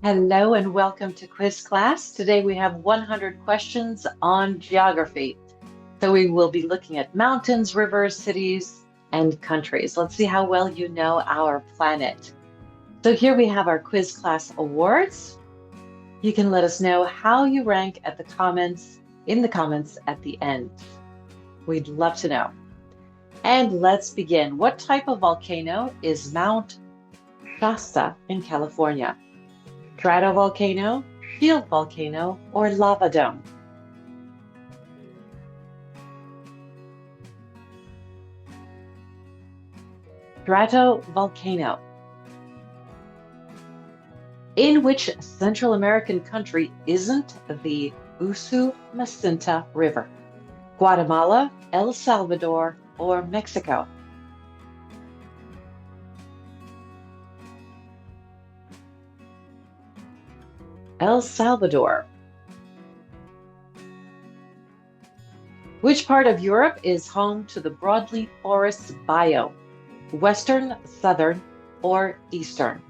Hello and welcome to quiz class. Today we have 100 questions on geography. So we will be looking at mountains, rivers, cities, and countries. Let's see how well you know our planet. So here we have our quiz class awards. You can let us know how you rank in the comments at the end. We'd love to know. And let's begin. What type of volcano is Mount Shasta in California? Stratovolcano, shield volcano, or lava dome? Stratovolcano. In which Central American country isn't the Usumacinta River? Guatemala, El Salvador, or Mexico? El Salvador. Which part of Europe is home to the broadleaf forests biome? Western, southern, or eastern?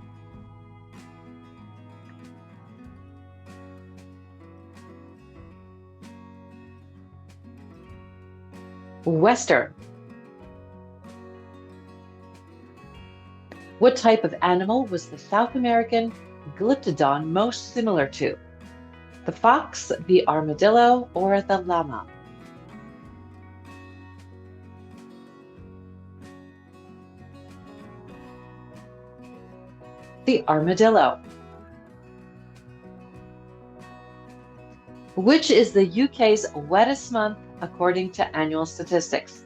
Western. What type of animal was the South American glyptodon most similar to? The fox, the armadillo, or the llama? The armadillo. Which is the UK's wettest month according to annual statistics?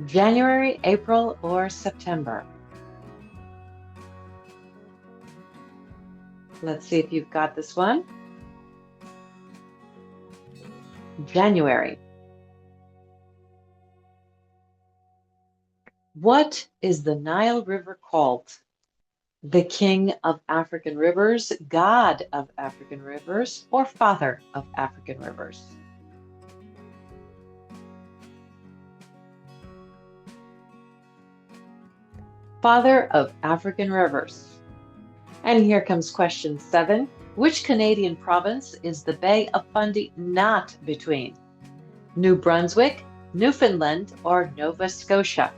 January, April, or September? Let's see if you've got this one. January. What is the Nile River called? The king of African rivers, god of African rivers, or father of African rivers? Father of African rivers. And here comes question 7. Which Canadian province is the Bay of Fundy not between? New Brunswick, Newfoundland, or Nova Scotia?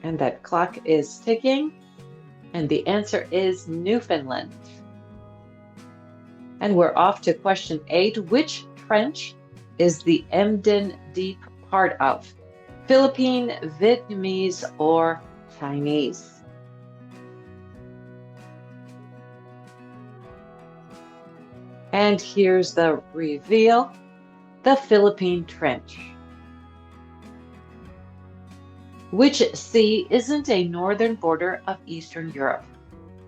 And that clock is ticking, and the answer is Newfoundland. And we're off to question 8. Which trench is the Emden Deep part of? Philippine, Vietnamese, or Chinese? And here's the reveal, the Philippine Trench. Which sea isn't a northern border of Eastern Europe?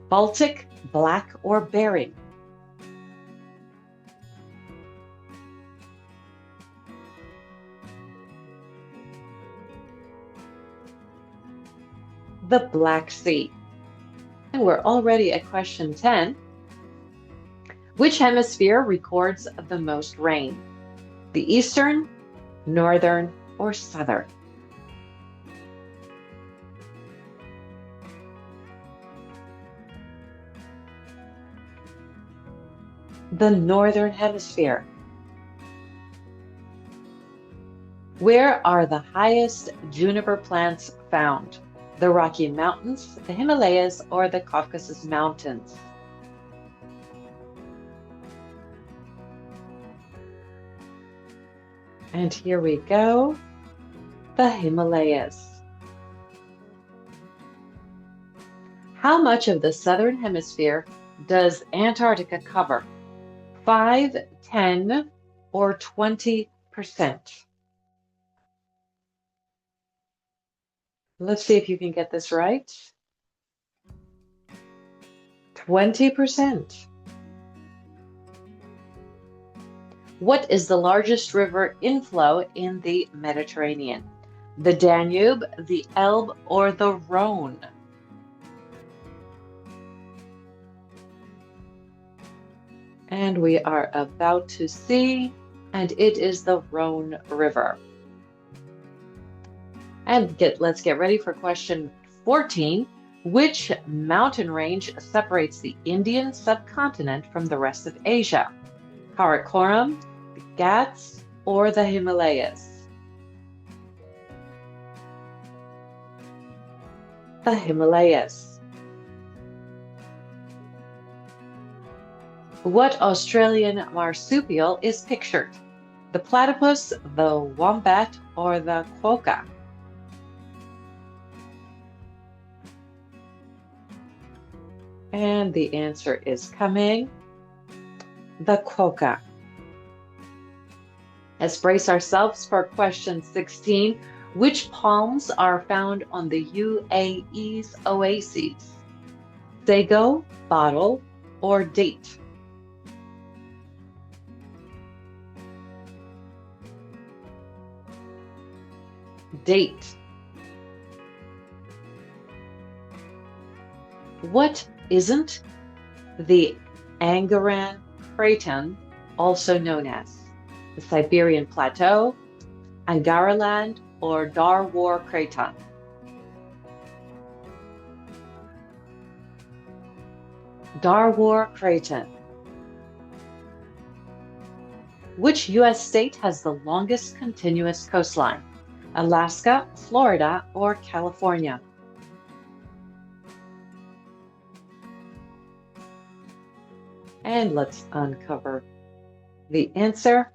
Baltic, Black, or Bering? The Black Sea. And we're already at question 10. Which hemisphere records the most rain? The Eastern, Northern, or Southern? The Northern Hemisphere. Where are the highest juniper plants found? The Rocky Mountains, the Himalayas, or the Caucasus Mountains? And here we go, the Himalayas. How much of the Southern Hemisphere does Antarctica cover? 5, 10, or 20%? Let's see if you can get this right. 20%. What is the largest river inflow in the Mediterranean? The Danube, the Elbe, or the Rhone? And we are about to see, and it is the Rhone River. And let's get ready for question 14. Which mountain range separates the Indian subcontinent from the rest of Asia? Karakoram, the Ghats, or the Himalayas? The Himalayas. What Australian marsupial is pictured? The platypus, the wombat, or the quokka? And the answer is coming, the quokka. Let's brace ourselves for question 16. Which palms are found on the UAE's oases? Sago, bottle, or date? Date. What isn't the Angaran Craton, also known as the Siberian Plateau, Angaraland, or Darwar Craton? Darwar Craton. Which U.S. state has the longest continuous coastline? Alaska, Florida, or California? And let's uncover the answer,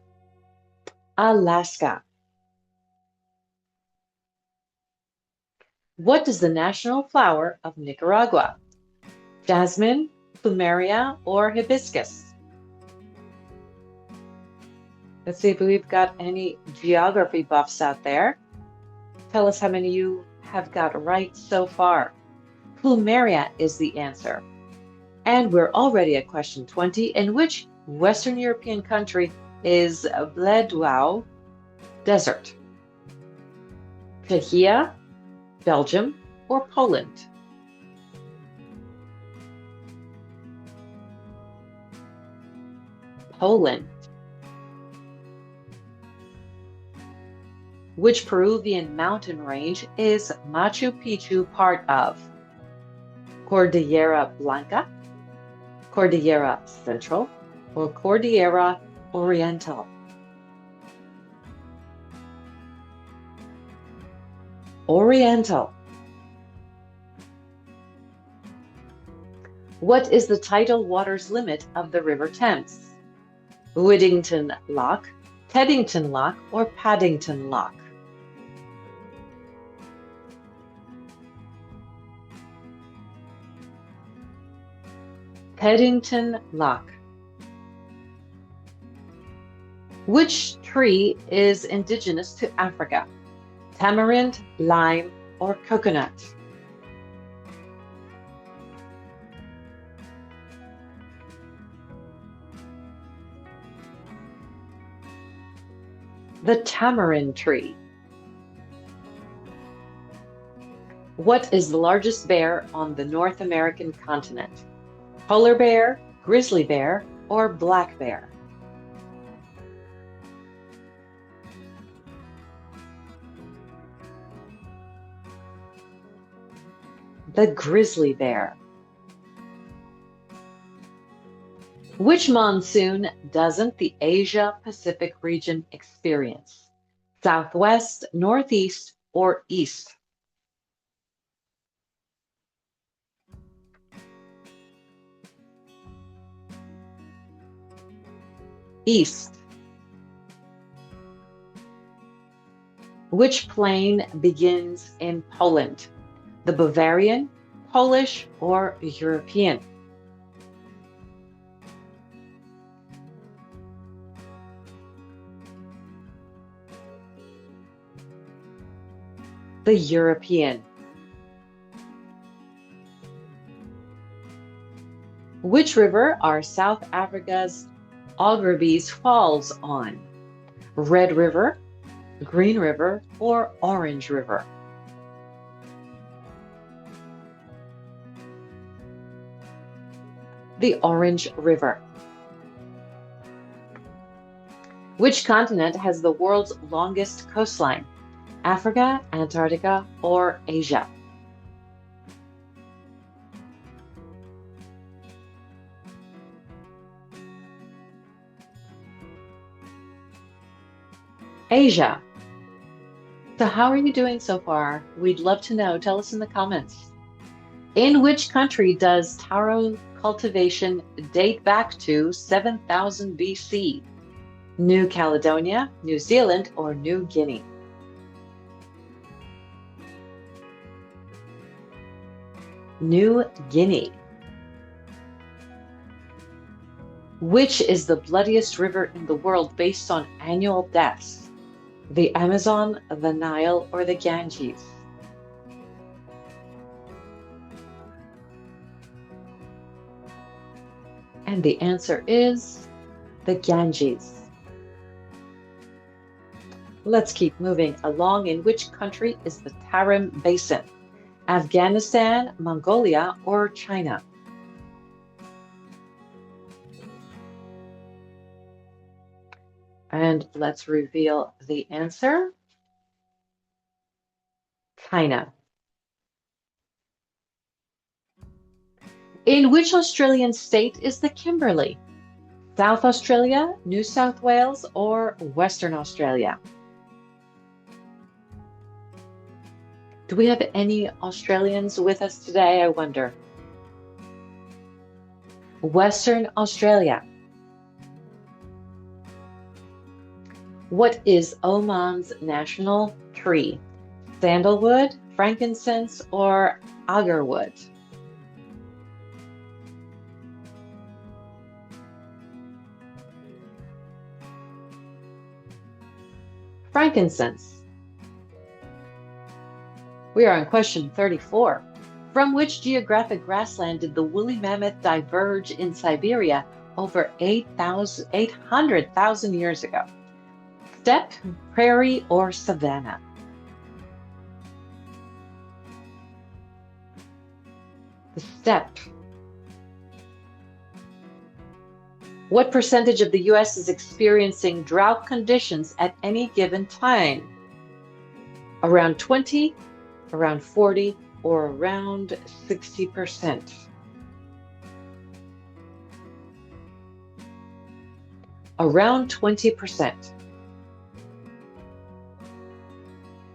Alaska. What is the national flower of Nicaragua? Jasmine, plumeria, or hibiscus? Let's see if we've got any geography buffs out there. Tell us how many you have got right so far. Plumeria is the answer. And we're already at question 20. In which Western European country is Bledwau Desert? Czechia, Belgium, or Poland? Poland. Which Peruvian mountain range is Machu Picchu part of? Cordillera Blanca, Cordillera Central, or Cordillera Oriental? Oriental. What is the tidal waters limit of the River Thames? Whittington Lock, Teddington Lock, or Paddington Lock? Teddington Lock. Which tree is indigenous to Africa? Tamarind, lime, or coconut? The tamarind tree. What is the largest bear on the North American continent? Polar bear, grizzly bear, or black bear? The grizzly bear. Which monsoon doesn't the Asia-Pacific region experience? Southwest, northeast, or east? East. Which plain begins in Poland? The Bavarian, Polish, or European? The European. Which river are South Africa's Augerbees Falls on? Red River, Green River, or Orange River? The Orange River. Which continent has the world's longest coastline? Africa, Antarctica, or Asia? Asia. So how are you doing so far? We'd love to know. Tell us in the comments. In which country does taro cultivation date back to 7000 BC? New Caledonia, New Zealand, or New Guinea? New Guinea. Which is the bloodiest river in the world based on annual deaths? The Amazon, the Nile, or the Ganges? And the answer is the Ganges. Let's keep moving along. In which country is the Tarim Basin? Afghanistan, Mongolia, or China? And let's reveal the answer. China. In which Australian state is the Kimberley? South Australia, New South Wales, or Western Australia? Do we have any Australians with us today, I wonder? Western Australia. What is Oman's national tree? Sandalwood, frankincense, or agarwood? Frankincense. We are on question 34. From which geographic grassland did the woolly mammoth diverge in Siberia over 800,000 years ago? Steppe, prairie, or savanna? The steppe. What percentage of the US is experiencing drought conditions at any given time? Around 20, around 40, or around 60%? Around 20%.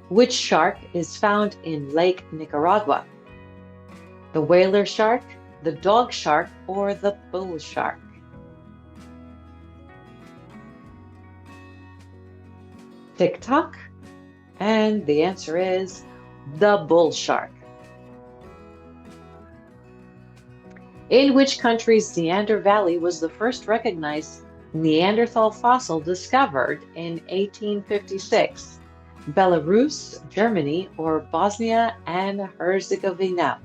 Which shark is found in Lake Nicaragua? The whaler shark, the dog shark, or the bull shark? Tick-tock. And the answer is the bull shark. In which country's Neander Valley was the first recognized Neanderthal fossil discovered in 1856? Belarus, Germany, or Bosnia and Herzegovina?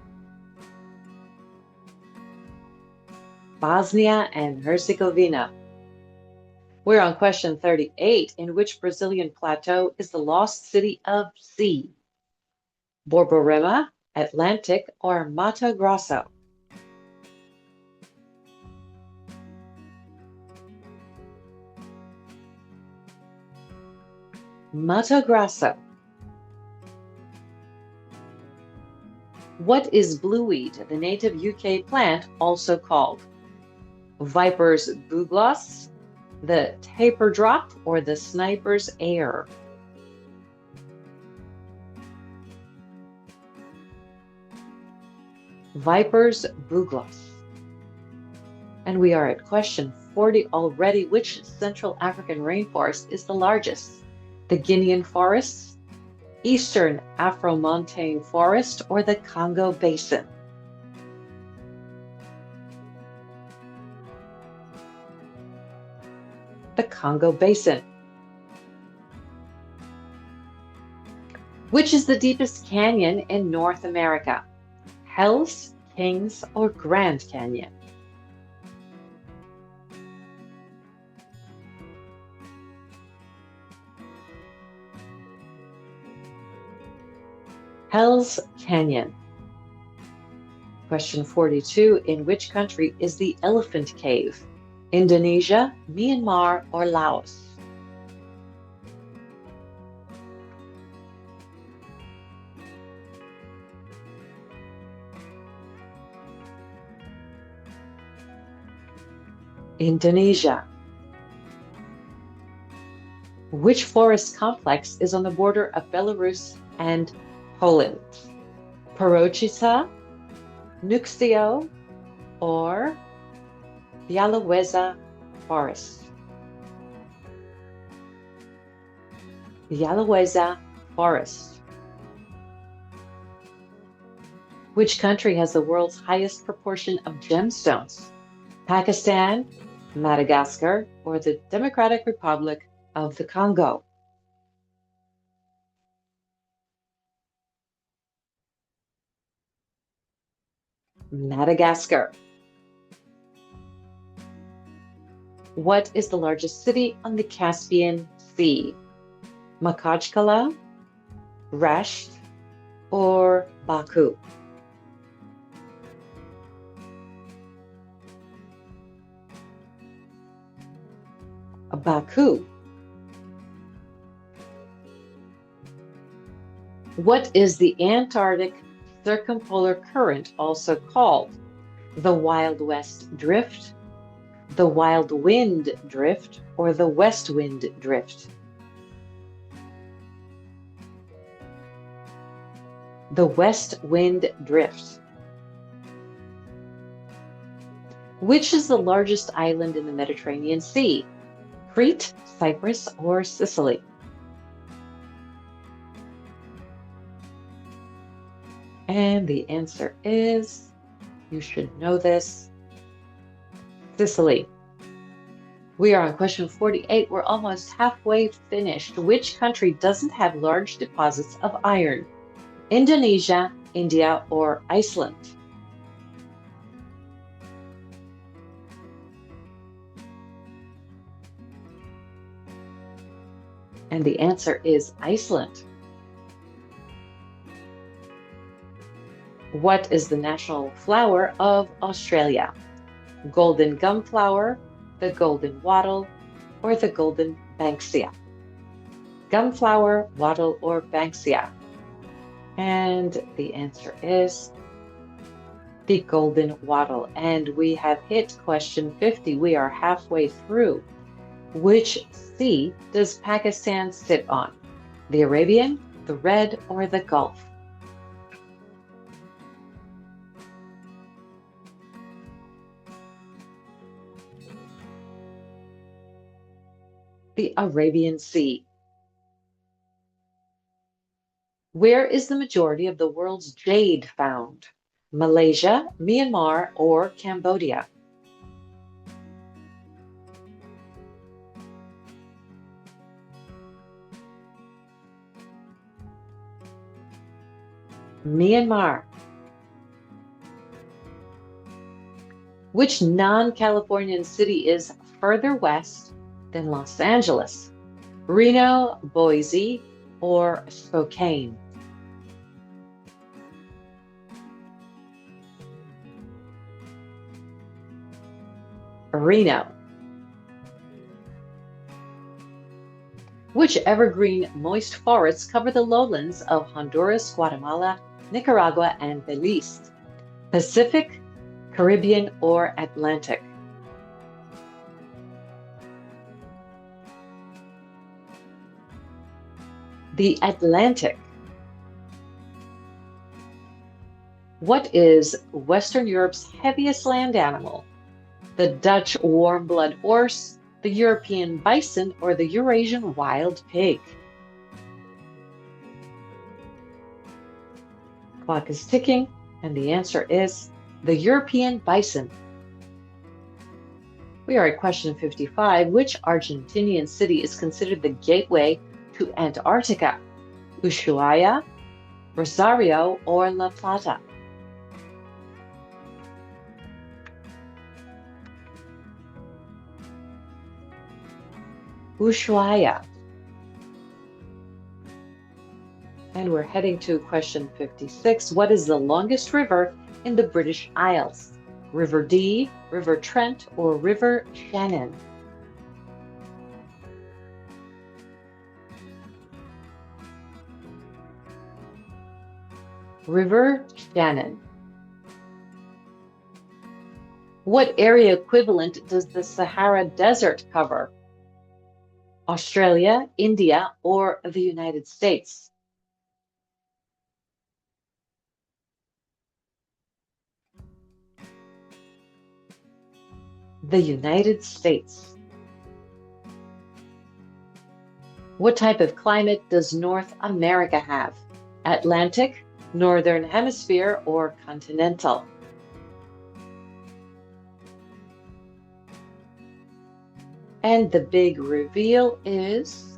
Bosnia and Herzegovina. We're on question 38. In which Brazilian plateau is the lost city of Z? Borborema, Atlantic, or Mato Grosso? Mato Grosso. What is blueweed, the native UK plant, also called? Viper's bugloss, the taper drop, or the sniper's air? Viper's bugloss. And we are at question 40 already. Which Central African rainforest is the largest? The Guinean forests, Eastern Afro-montane forest, or the Congo Basin? The Congo Basin. Which is the deepest canyon in North America? Hell's, Kings, or Grand Canyon? Hell's Canyon. Question 42. In which country is the Elephant Cave? Indonesia, Myanmar, or Laos? Indonesia. Which forest complex is on the border of Belarus and Poland? Porochica, Nuxio, or Białowieża Forest? Białowieża Forest. Which country has the world's highest proportion of gemstones? Pakistan, Madagascar, or the Democratic Republic of the Congo? Madagascar. What is the largest city on the Caspian Sea? Makhachkala, Rasht, or Baku? Baku. What is the Antarctic circumpolar current also called? The Wild West Drift, the Wild Wind Drift, or the West Wind Drift? The West Wind Drift. Which is the largest island in the Mediterranean Sea? Crete, Cyprus, or Sicily? And the answer is, you should know this, Sicily. We are on question 48. We're almost halfway finished. Which country doesn't have large deposits of iron? Indonesia, India, or Iceland? And the answer is Iceland. What is the national flower of Australia? Golden gumflower, the golden wattle, or the golden banksia? Gumflower, wattle, or banksia? And the answer is the golden wattle. And we have hit question 50. We are halfway through. Which sea does Pakistan sit on? The Arabian, the Red, or the Gulf? The Arabian Sea. Where is the majority of the world's jade found? Malaysia, Myanmar, or Cambodia? Myanmar. Which non-Californian city is further west than Los Angeles? Reno, Boise, or Spokane? Reno. Which evergreen moist forests cover the lowlands of Honduras, Guatemala, Nicaragua, and Belize? Pacific, Caribbean, or Atlantic? The Atlantic. What is Western Europe's heaviest land animal? The Dutch warm-blood horse, the European bison, or the Eurasian wild pig? Clock is ticking, and the answer is the European bison. We are at question 55. Which Argentinian city is considered the gateway to Antarctica? Ushuaia, Rosario, or La Plata? Ushuaia. And we're heading to question 56. What is the longest river in the British Isles? River Dee, River Trent, or River Shannon? River Shannon. What area equivalent does the Sahara Desert cover? Australia, India, or the United States? The United States. What type of climate does North America have? Atlantic, Northern Hemisphere, or continental? And the big reveal is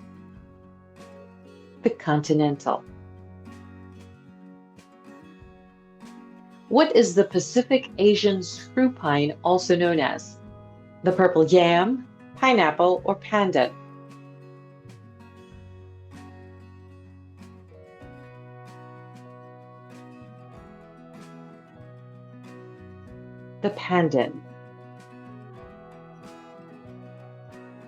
the continental. What is the Pacific Asian screw pine also known as? The purple yam, pineapple, or pandan? The pandan.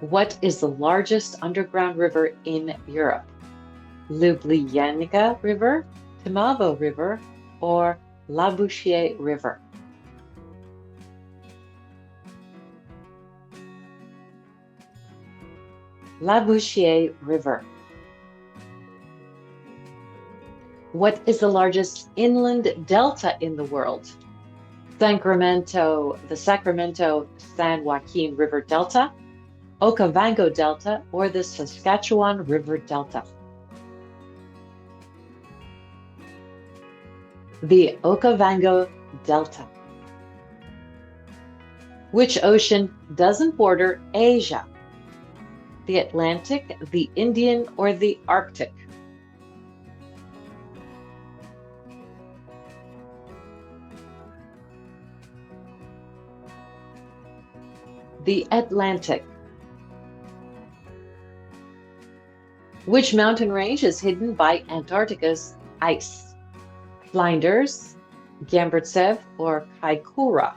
What is the largest underground river in Europe? Ljubljanica River, Timavo River, or Labouche River? Labouche River. What is the largest inland delta in the world? The Sacramento-San Joaquin River Delta, Okavango Delta, or the Saskatchewan River Delta? The Okavango Delta. Which ocean doesn't border Asia? The Atlantic, the Indian, or the Arctic? The Atlantic. Which mountain range is hidden by Antarctica's ice? Flinders, Gamburtsev, or Kaikoura?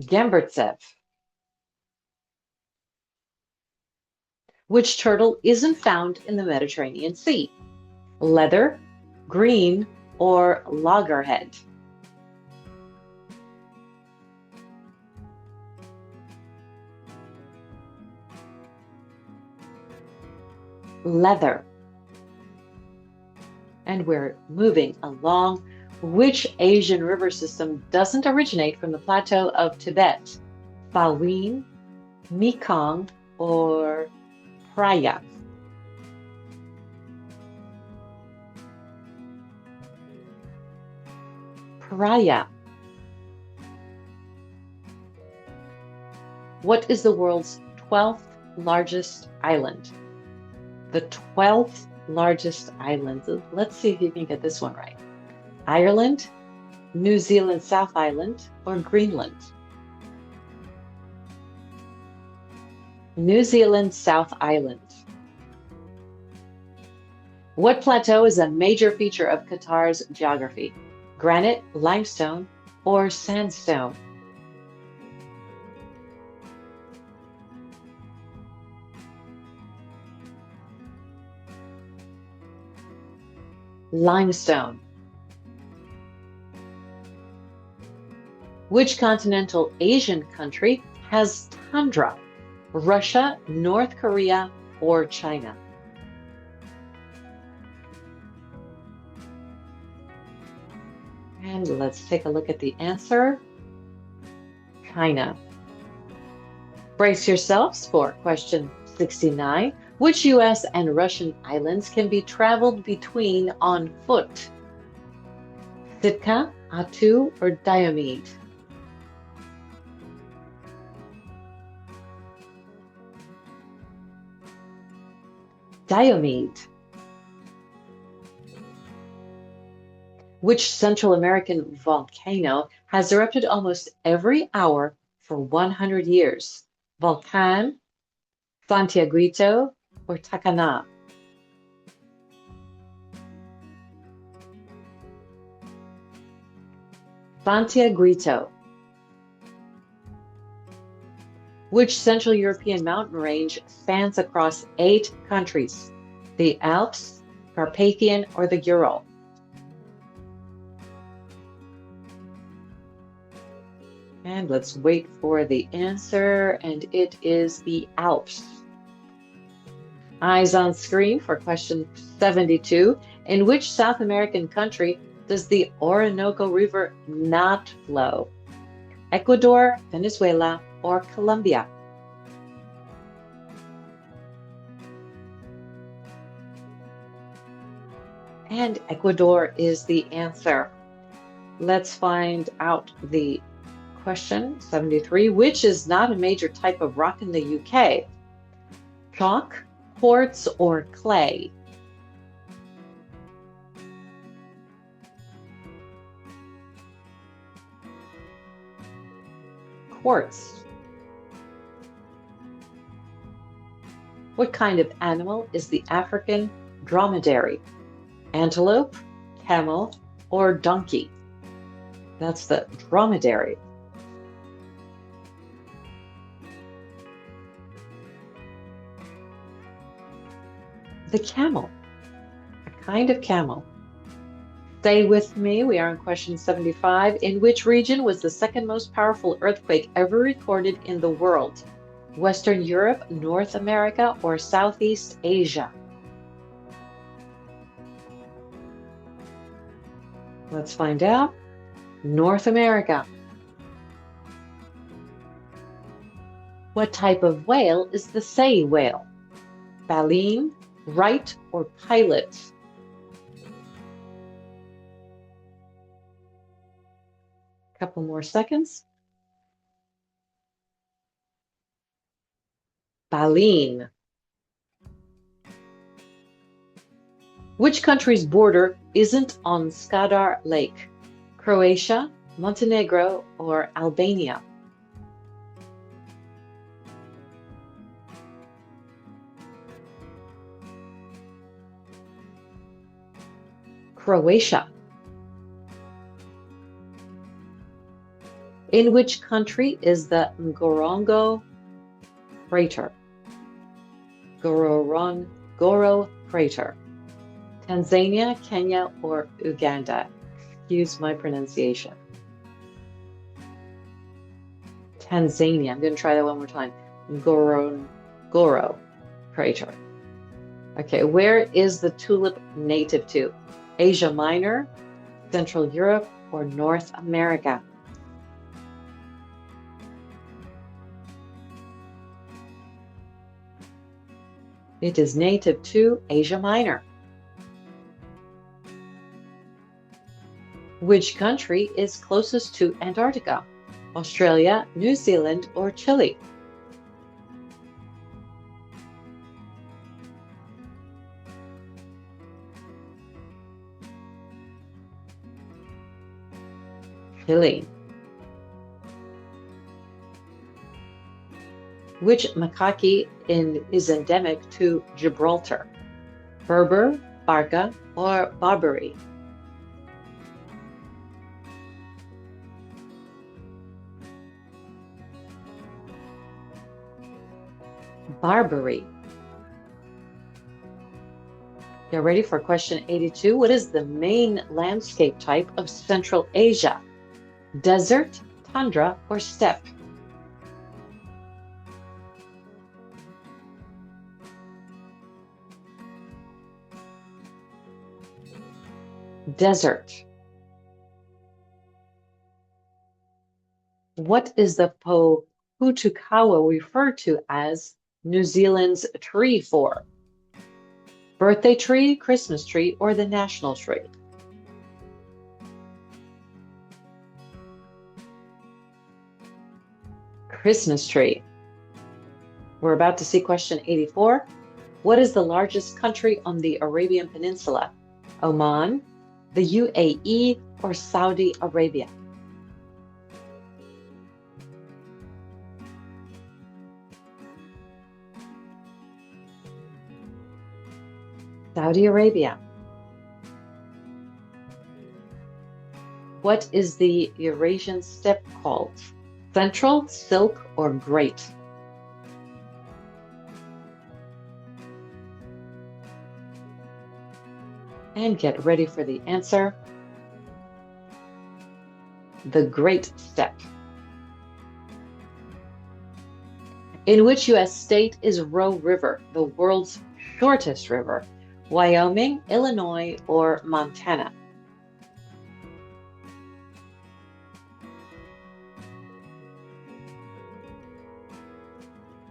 Gamburtsev. Which turtle isn't found in the Mediterranean Sea? Leather, green, or loggerhead? Leather. And we're moving along. Which Asian river system doesn't originate from the plateau of Tibet? Falween, Mekong, or Praya? Praya. What is the world's 12th largest island? The 12th largest island. Let's see if you can get this one right. Ireland, New Zealand South Island, or Greenland? New Zealand South Island. What plateau is a major feature of Qatar's geography? Granite, limestone, or sandstone? Limestone. Which continental Asian country has tundra? Russia, North Korea, or China? And let's take a look at the answer. China. Brace yourselves for question 69. Which US and Russian islands can be traveled between on foot? Sitka, Attu, or Diomede? Diomede. Which Central American volcano has erupted almost every hour for 100 years? Volcan, Santiaguito, or Tacaná? Santiaguito. Which Central European mountain range spans across 8 countries? The Alps, Carpathian, or the Ural? And let's wait for the answer, and it is the Alps. Eyes on screen for question 72. In which South American country does the Orinoco River not flow? Ecuador, Venezuela, or Colombia? And Ecuador is the answer. Let's find out the question 73. Which is not a major type of rock in the UK? Chalk, quartz, or clay? Quartz. What kind of animal is the African dromedary? Antelope, camel, or donkey? That's the dromedary. The camel, a kind of camel. Stay with me. We are on question 75. In which region was the second most powerful earthquake ever recorded in the world? Western Europe, North America, or Southeast Asia? Let's find out. North America. What type of whale is the sei whale? Baleen, right, or pilot? Couple more seconds. Baleen. Which country's border isn't on Skadar Lake? Croatia, Montenegro, or Albania? Croatia. In which country is the Ngorongoro crater? Ngorongoro crater. Tanzania, Kenya, or Uganda? Excuse my pronunciation. Tanzania. I'm going to try that one more time. Ngorongoro crater. Okay, where is the tulip native to? Asia Minor, Central Europe, or North America? It is native to Asia Minor. Which country is closest to Antarctica? Australia, New Zealand, or Chile? Chile. Which macaque is endemic to Gibraltar? Berber, Barca, or Barbary? Barbary. Get ready for question 82. What is the main landscape type of Central Asia? Desert, tundra, or steppe? Desert. What is the Putukawa referred to as New Zealand's tree for? Birthday tree, Christmas tree, or the national tree? Christmas tree. We're about to see question 84. What is the largest country on the Arabian Peninsula? Oman, the UAE, or Saudi Arabia? Saudi Arabia. What is the Eurasian steppe called? Central, Silk, or Great? And get ready for the answer. The Great Steppe. In which U.S. state is Roe River, the world's shortest river? Wyoming, Illinois, or Montana?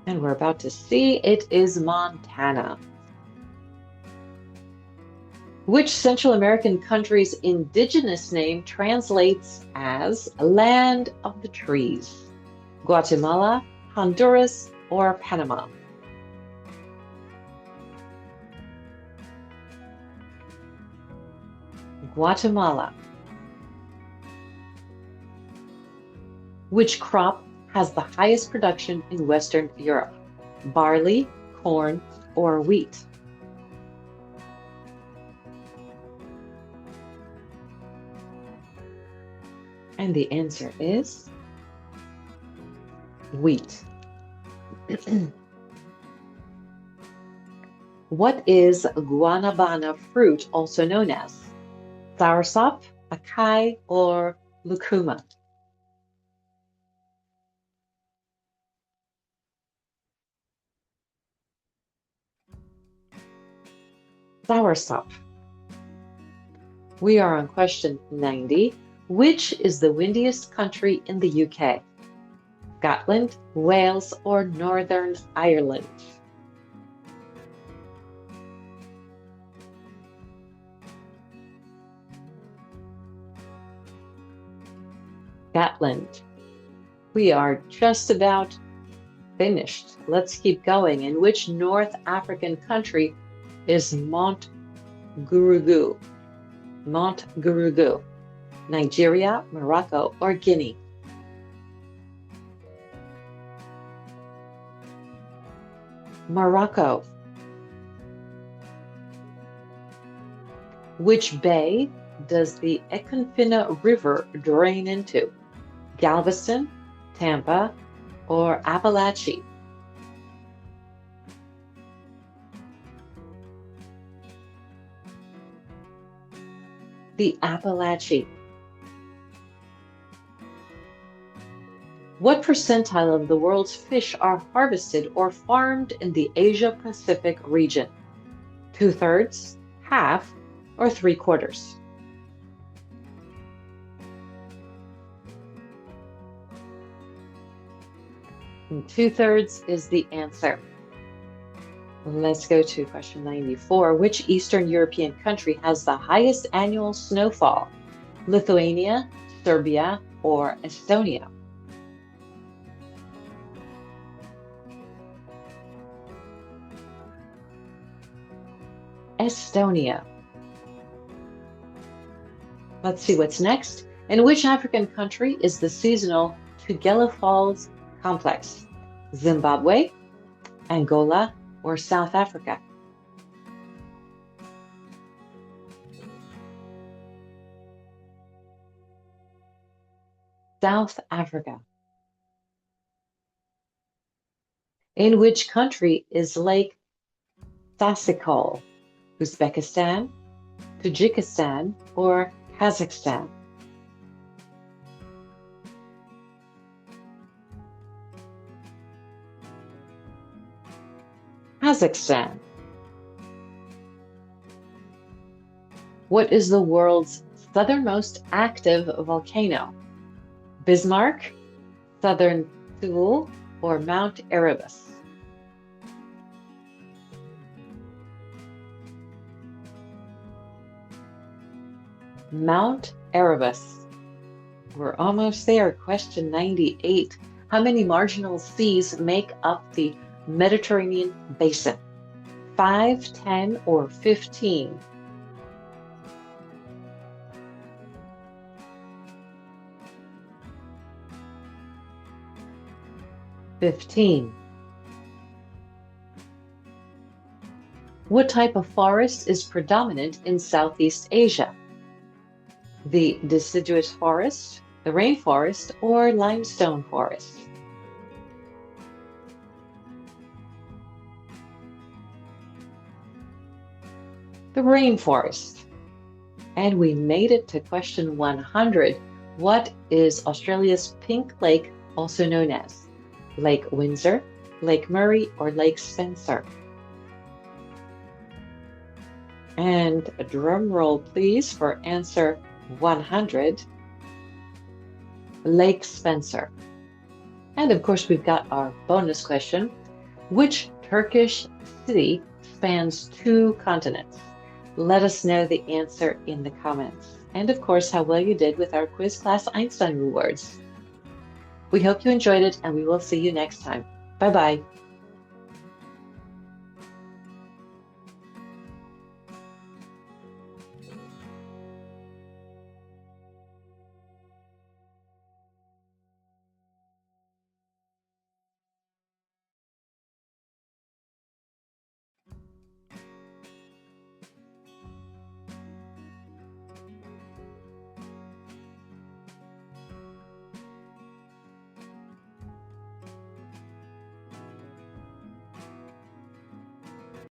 And we're about to see it is Montana. Which Central American country's indigenous name translates as Land of the Trees? Guatemala, Honduras, or Panama? Guatemala. Which crop has the highest production in Western Europe? Barley, corn, or wheat? And the answer is wheat. What is guanabana fruit also known as? Soursop, acai, or lucuma? Soursop. We are on question 90. Which is the windiest country in the UK? Scotland, Wales, or Northern Ireland? Scotland. We are just about finished. Let's keep going. In which North African country is Mont Gurugu? Mont Gurugu. Nigeria, Morocco, or Guinea? Morocco. Which bay does the Econfina River drain into? Galveston, Tampa, or Appalachia? The Appalachia. What percentile of the world's fish are harvested or farmed in the Asia-Pacific region? 2/3, half, or 3/4? And 2/3 is the answer. Let's go to question 94. Which Eastern European country has the highest annual snowfall? Lithuania, Serbia, or Estonia? Estonia. Let's see what's next. In which African country is the seasonal Tugela Falls complex? Zimbabwe, Angola, or South Africa? South Africa. In which country is Lake Sasikol? Uzbekistan, Tajikistan, or Kazakhstan? Kazakhstan. What is the world's southernmost active volcano? Bismarck, Southern Thule, or Mount Erebus? Mount Erebus. We're almost there. Question 98. How many marginal seas make up the Mediterranean basin? 5, 10, or 15? 15. What type of forest is predominant in Southeast Asia? The deciduous forest, the rainforest, or limestone forest? The rainforest. And we made it to question 100. What is Australia's pink lake also known as? Lake Windsor, Lake Murray or Lake Spencer? And a drum roll, please, for answer 100, Lake Spencer. And of course, we've got our bonus question. Which Turkish city spans 2 continents? Let us know the answer in the comments. And of course, how well you did with our quiz class Einstein rewards. We hope you enjoyed it, and we will see you next time. Bye-bye.